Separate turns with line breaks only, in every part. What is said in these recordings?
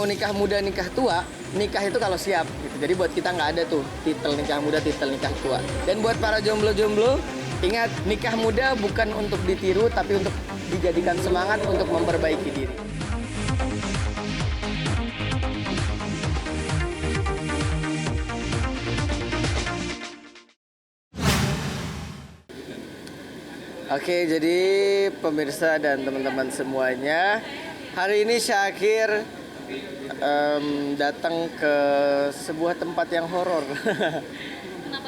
mau nikah muda nikah tua, nikah itu kalau siap gitu. Jadi buat kita nggak ada tuh titel nikah muda, titel nikah tua. Dan buat para jomblo-jomblo, ingat nikah muda bukan untuk ditiru tapi untuk dijadikan semangat untuk memperbaiki diri. Oke, jadi pemirsa dan teman-teman semuanya, hari ini Syakir datang ke sebuah tempat yang horor.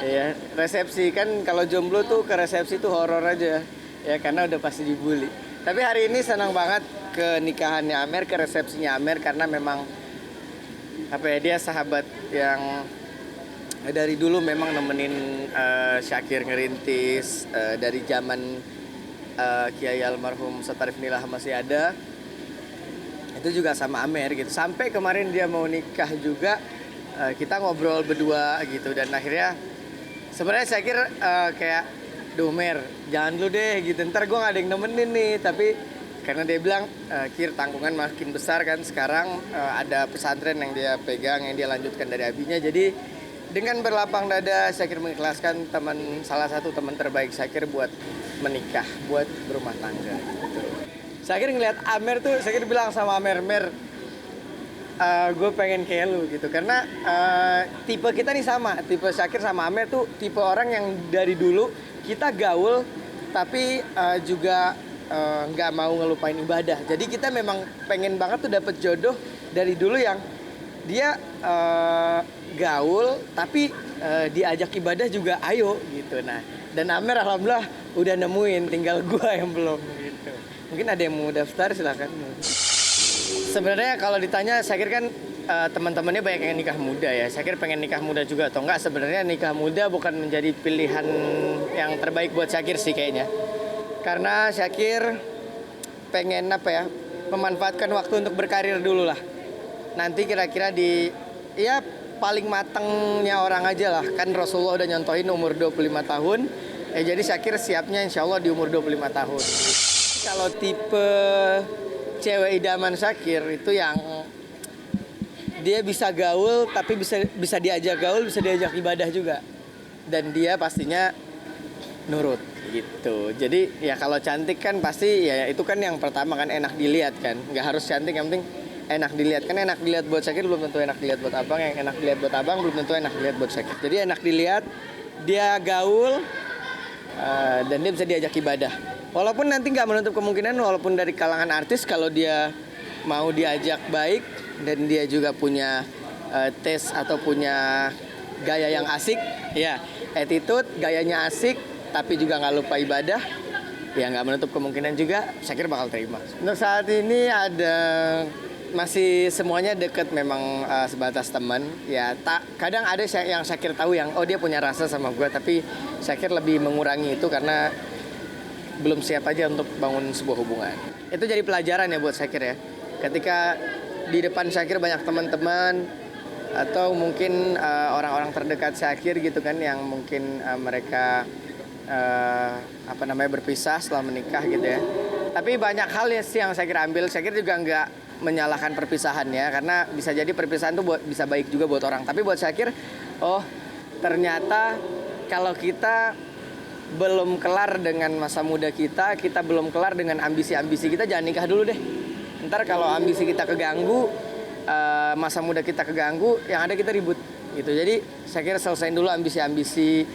Ya, resepsi kan kalau jomblo tuh ke resepsi tuh horor aja, ya karena udah pasti dibully. Tapi hari ini senang banget ke nikahannya Amer, ke resepsinya Amer karena memang apa ya, dia sahabat yang dari dulu memang nemenin Syakir ngerintis dari zaman Kiai almarhum Setarif Nilah masih ada. Itu juga sama Amer gitu. Sampai kemarin dia mau nikah juga, kita ngobrol berdua gitu. Dan akhirnya sebenarnya Syakir kayak, duh Mer, jangan dulu deh gitu. Ntar gue gak ada yang nemenin nih. Tapi karena dia bilang, Kir tanggungan makin besar kan. Sekarang ada pesantren yang dia pegang, yang dia lanjutkan dari abinya. Jadi dengan berlapang dada Syakir mengikhlaskan salah satu teman terbaik Syakir buat menikah, buat berumah tangga gitu. Syakir ngeliat Amer tuh, Syakir bilang sama Amer, gue pengen kayak lu gitu. Karena tipe kita nih sama, tipe Syakir sama Amer tuh tipe orang yang dari dulu kita gaul tapi juga nggak mau ngelupain ibadah. Jadi kita memang pengen banget tuh dapet jodoh dari dulu yang dia gaul tapi diajak ibadah juga ayo gitu. Nah, dan Amer alhamdulillah udah nemuin, tinggal gua yang belum gitu. Mungkin ada yang mau daftar, silakan. Sebenarnya kalau ditanya, Syakir kan teman-temannya banyak yang nikah muda ya. Syakir pengen nikah muda juga atau enggak? Sebenarnya nikah muda bukan menjadi pilihan yang terbaik buat Syakir sih kayaknya. Karena Syakir pengen memanfaatkan waktu untuk berkarir dulu lah. Nanti kira-kira ya paling matengnya orang aja lah. Kan Rasulullah udah nyontohin umur 25 tahun. Jadi Syakir siapnya insya Allah di umur 25 tahun. Kalau tipe cewek idaman Syakir itu yang dia bisa gaul tapi bisa diajak gaul, bisa diajak ibadah juga. Dan dia pastinya nurut gitu. Jadi ya kalau cantik kan pasti ya itu kan yang pertama kan, enak dilihat kan. Nggak harus cantik, yang penting enak dilihat. Kan enak dilihat buat Syakir belum tentu enak dilihat buat abang, yang enak dilihat buat abang belum tentu enak dilihat buat Syakir. Jadi enak dilihat, dia gaul, dan dia bisa diajak ibadah. Walaupun nanti nggak menutup kemungkinan, walaupun dari kalangan artis, kalau dia mau diajak baik dan dia juga punya taste atau punya gaya yang asik, ya attitude, gayanya asik, tapi juga nggak lupa ibadah, ya nggak menutup kemungkinan juga Syakir bakal terima. Untuk saat ini masih semuanya deket, memang sebatas teman. Ya kadang ada yang Syakir tahu yang dia punya rasa sama gue, tapi Syakir lebih mengurangi itu karena belum siap aja untuk bangun sebuah hubungan. Itu jadi pelajaran ya buat Syakir ya. Ketika di depan Syakir banyak teman-teman atau mungkin orang-orang terdekat Syakir gitu kan, yang mungkin mereka berpisah setelah menikah gitu ya. Tapi banyak hal sih yang Syakir ambil. Syakir juga nggak menyalahkan perpisahan ya, karena bisa jadi perpisahan tuh bisa baik juga buat orang. Tapi buat Syakir, ternyata kalau kita belum kelar dengan masa muda kita belum kelar dengan ambisi-ambisi kita, jangan nikah dulu deh. Ntar kalau ambisi kita keganggu, masa muda kita keganggu, yang ada kita ribut gitu. Jadi Syakir selesain dulu ambisi-ambisi,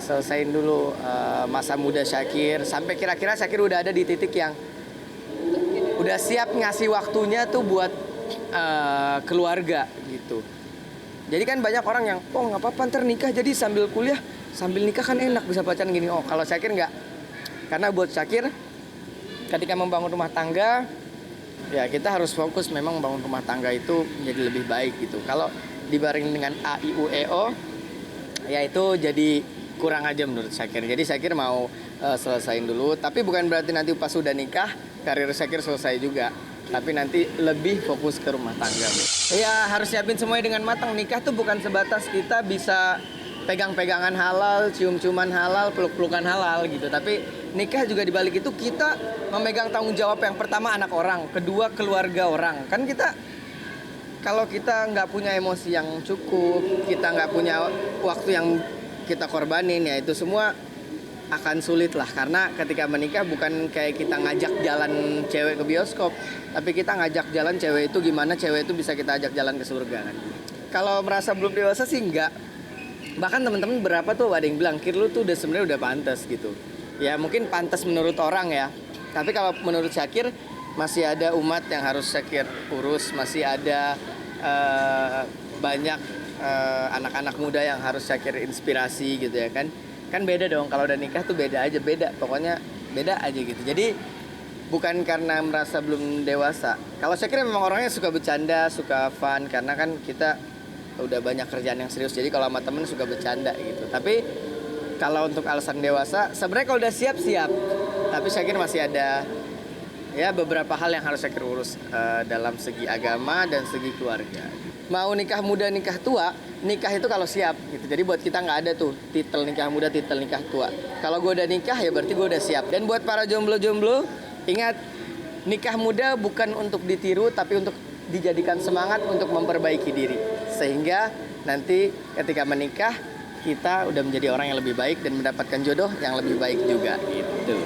selesain dulu masa muda Syakir, sampai kira-kira Syakir udah ada di titik yang udah siap ngasih waktunya tuh buat keluarga gitu. Jadi kan banyak orang yang nggak apa-apa ntar nikah, jadi sambil kuliah sambil nikah kan enak, bisa pacaran gini. Kalau Syakir nggak, karena buat Syakir ketika membangun rumah tangga ya kita harus fokus memang membangun rumah tangga itu menjadi lebih baik gitu. Kalau dibarengin dengan A I U E O ya itu jadi kurang aja menurut Syakir. Jadi Syakir mau selesain dulu, tapi bukan berarti nanti pas sudah nikah karir Syakir selesai juga, tapi nanti lebih fokus ke rumah tangga. Ya harus siapin semuanya dengan matang. Nikah tuh bukan sebatas kita bisa pegang-pegangan halal, cium-ciuman halal, peluk-pelukan halal gitu. Tapi nikah juga dibalik itu kita memegang tanggung jawab, yang pertama anak orang, kedua keluarga orang. Kan kita kalau kita nggak punya emosi yang cukup, kita nggak punya waktu yang kita korbanin, ya itu semua akan sulit lah. Karena ketika menikah bukan kayak kita ngajak jalan cewek ke bioskop, tapi kita ngajak jalan cewek itu gimana cewek itu bisa kita ajak jalan ke surga kan. Kalau merasa belum dewasa sih enggak. Bahkan teman-teman berapa tuh ada yang bilang, Kir lu tuh udah sebenarnya udah pantas gitu. Ya mungkin pantas menurut orang ya. Tapi kalau menurut Syakir masih ada umat yang harus Syakir urus, masih ada banyak anak-anak muda yang harus Syakir inspirasi gitu ya kan. Kan beda dong, kalau udah nikah tuh beda aja, beda. Pokoknya beda aja gitu. Jadi bukan karena merasa belum dewasa. Kalau Syakir memang orangnya suka bercanda, suka fun, karena kan kita udah banyak kerjaan yang serius. Jadi kalau sama temen suka bercanda gitu. Tapi kalau untuk alasan dewasa, sebenarnya kalau udah siap-siap. Tapi Syakir masih ada ya beberapa hal yang harus Syakir urus dalam segi agama dan segi keluarga. Mau nikah muda nikah tua, nikah itu kalau siap gitu. Jadi buat kita nggak ada tuh titel nikah muda, titel nikah tua. Kalau gue udah nikah ya berarti gue udah siap. Dan buat para jomblo-jomblo, ingat, nikah muda bukan untuk ditiru tapi untuk dijadikan semangat untuk memperbaiki diri. Sehingga nanti ketika menikah kita udah menjadi orang yang lebih baik dan mendapatkan jodoh yang lebih baik juga gitu.